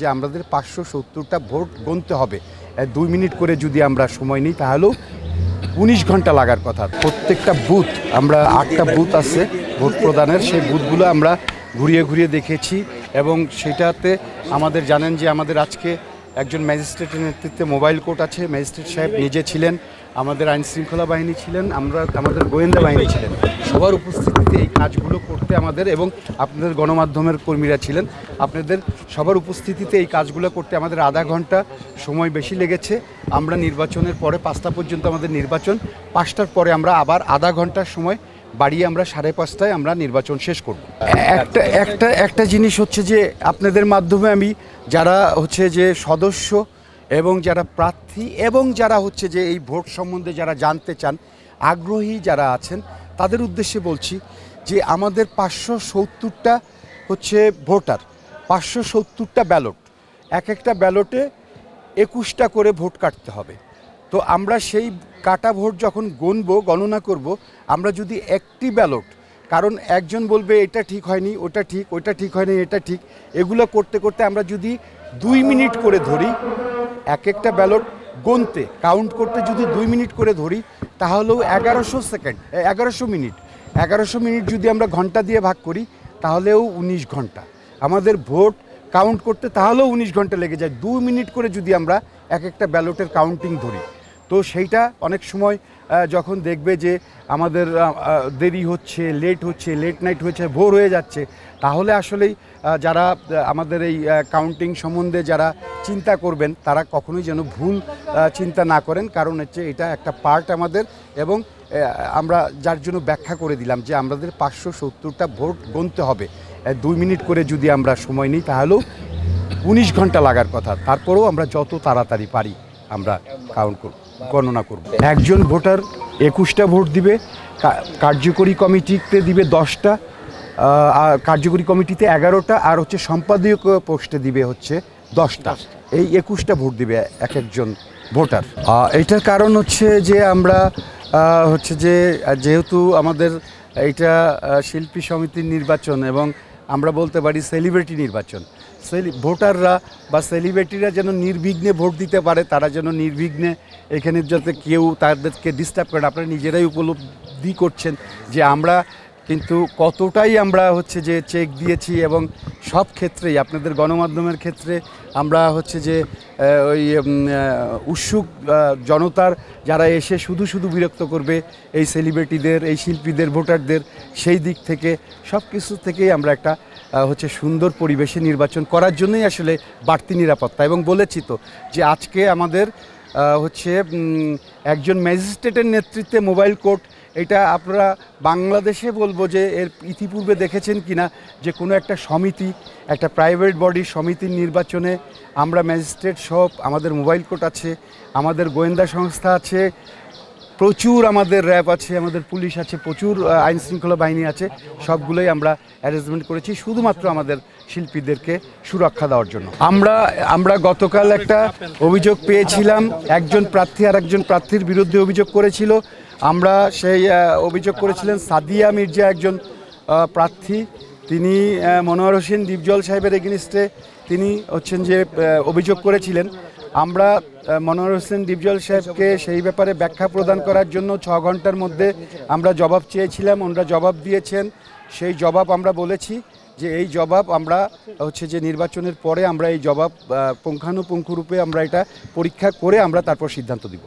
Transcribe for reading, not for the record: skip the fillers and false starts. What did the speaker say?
যে আমাদের 570টা ভোট গুনতে হবে। 2 মিনিট করে যদি আমরা সময় নিই তাহলেও 19 ঘন্টা লাগার কথা। প্রত্যেকটা বুথ, আমরা 8টা বুথ আছে ভোট প্রদানের, সেই বুথগুলো আমরা ঘুরিয়ে ঘুরিয়ে দেখেছি এবং সেটাতে আমাদের জানেন যে আমাদের আজকে একজন ম্যাজিস্ট্রেটের নেতৃত্বে মোবাইল কোর্ট আছে। ম্যাজিস্ট্রেট সাহেব নিজে ছিলেন, আমাদের আইনশৃঙ্খলা বাহিনী ছিলেন, আমাদের গোয়েন্দা বাহিনী ছিলেন। সবার উপস্থিতিতে এই কাজগুলো করতে আমাদের, এবং আপনাদের গণমাধ্যমের কর্মীরা ছিলেন, আপনাদের সবার উপস্থিতিতে এই কাজগুলো করতে আমাদের আধা ঘন্টা সময় বেশি লেগেছে। আমরা নির্বাচনের পরে 5টা পর্যন্ত আমাদের নির্বাচন, 5টার পরে আমরা আবার আধা ঘন্টার সময় বাড়িয়ে আমরা 5:30টায় আমরা নির্বাচন শেষ করব। একটা জিনিস হচ্ছে যে আপনাদের মাধ্যমে আমি যারা হচ্ছে যে সদস্য এবং যারা প্রার্থী এবং যারা হচ্ছে যে এই ভোট সম্বন্ধে যারা জানতে চান, আগ্রহী যারা আছেন, তাদের উদ্দেশ্যে বলছি যে আমাদের 570টা হচ্ছে ভোটার, 570টা ব্যালট, এক একটা ব্যালটে 21টা করে ভোট কাটতে হবে। তো আমরা সেই কাটা ভোট যখন গণনা করব, আমরা যদি একটি ব্যালট, কারণ একজন বলবে এটা ঠিক হয়নি, ওটা ঠিক, ওইটা ঠিক হয়নি, এটা ঠিক, এগুলো করতে করতে আমরা যদি 2 মিনিট করে ধরি, এক একটা ব্যালট গুনতে কাউন্ট করতে যদি 2 মিনিট করে ধরি, তাহলেও 1100 মিনিট, 1100 মিনিট যদি আমরা ঘন্টা দিয়ে ভাগ করি তাহলেও 19 ঘন্টা আমাদের ভোট কাউন্ট করতে, তাহলেও 19 ঘন্টা লেগে যায়। 2 মিনিট করে যদি আমরা এক একটা ব্যালটের কাউন্টিং ধরি, তো সেইটা অনেক সময় যখন দেখবে যে আমাদের দেরি হচ্ছে, লেট নাইট হচ্ছে, ভোর হয়ে যাচ্ছে, তাহলে আসলেই যারা আমাদের এই কাউন্টিং সম্বন্ধে যারা চিন্তা করবেন তারা কখনোই যেন ভুল চিন্তা না করেন। কারণ হচ্ছে এটা একটা পার্ট আমাদের, এবং আমরা যার জন্য ব্যাখ্যা করে দিলাম যে আমাদের 570টা ভোট গুনতে হবে। 2 মিনিট করে যদি আমরা সময় নিই তাহলেও 19 ঘন্টা লাগার কথা। তারপরেও আমরা যত তাড়াতাড়ি পারি আমরা গণনা করব। একজন ভোটার 21টা ভোট দিবে, কার্যকরী কমিটিতে দিবে 10টা, কার্যকরী কমিটিতে 11টা, আর হচ্ছে সম্পাদকীয় পোস্টে দিবে হচ্ছে 10টা। এই 21টা ভোট দিবে এক একজন ভোটার। এটার কারণ হচ্ছে যে আমরা হচ্ছে যে যেহেতু আমাদের এইটা শিল্পী সমিতির নির্বাচন, এবং আমরা বলতে পারি সেলিব্রিটি নির্বাচন, ভোটাররা বা সেলিব্রিটিরা যেন নির্বিঘ্নে ভোট দিতে পারে, তারা যেন নির্বিঘ্নে এখানে যাতে কেউ তাদেরকে ডিস্টার্ব করে। আপনারা নিজেরাই উপলব্ধি করছেন যে আমরা কিন্তু কতটাই আমরা হচ্ছে যে চেক দিয়েছি, এবং সব ক্ষেত্রেই আপনাদের গণমাধ্যমের ক্ষেত্রে আমরা হচ্ছে যে ওই উৎসুক জনতার যারা এসে শুধু বিরক্ত করবে এই সেলিব্রিটিদের, এই শিল্পীদের, ভোটারদের, সেই দিক থেকে সব কিছু থেকেই আমরা একটা হচ্ছে সুন্দর পরিবেশে নির্বাচন করার জন্যই আসলে বাড়তি নিরাপত্তা। এবং বলেছি তো যে আজকে আমাদের হচ্ছে একজন ম্যাজিস্ট্রেটের নেতৃত্বে মোবাইল কোর্ট, এটা আপনারা বাংলাদেশে বলবো যে এর ইতিপূর্বে দেখেছেন কিনা যে কোনো একটা সমিতি, একটা প্রাইভেট বডির সমিতির নির্বাচনে আমরা ম্যাজিস্ট্রেট সব, আমাদের মোবাইল কোর্ট আছে, আমাদের গোয়েন্দা সংস্থা আছে, প্রচুর আমাদের র্যাব আছে, আমাদের পুলিশ আছে, প্রচুর আইনশৃঙ্খলা বাহিনী আছে, সবগুলোই আমরা অ্যারেঞ্জমেন্ট করেছি শুধুমাত্র আমাদের শিল্পীদেরকে সুরক্ষা দেওয়ার জন্য। আমরা গতকাল একটা অভিযোগ পেয়েছিলাম, একজন প্রার্থী আর একজন প্রার্থীর বিরুদ্ধে অভিযোগ করেছিল। আমরা সেই অভিযোগ করেছিলেন সাদিয়া মির্জা, একজন প্রার্থী, তিনি মনোয়ার হোসেন ডিপজল সাহেবের এগেনিস্টে তিনি হচ্ছেন যে অভিযোগ করেছিলেন। আমরা মনোয়ার হোসেন ডিপজল সাহেবকে সেই ব্যাপারে ব্যাখ্যা প্রদান করার জন্য 6 ঘন্টার মধ্যে আমরা জবাব চেয়েছিলাম, ওনারা জবাব দিয়েছেন। সেই জবাব আমরা বলেছি যে এই জবাব আমরা হচ্ছে যে নির্বাচনের পরে আমরা এই জবাব পুঙ্খানুপুঙ্খরূপে আমরা এটা পরীক্ষা করে আমরা তারপর সিদ্ধান্ত দিব।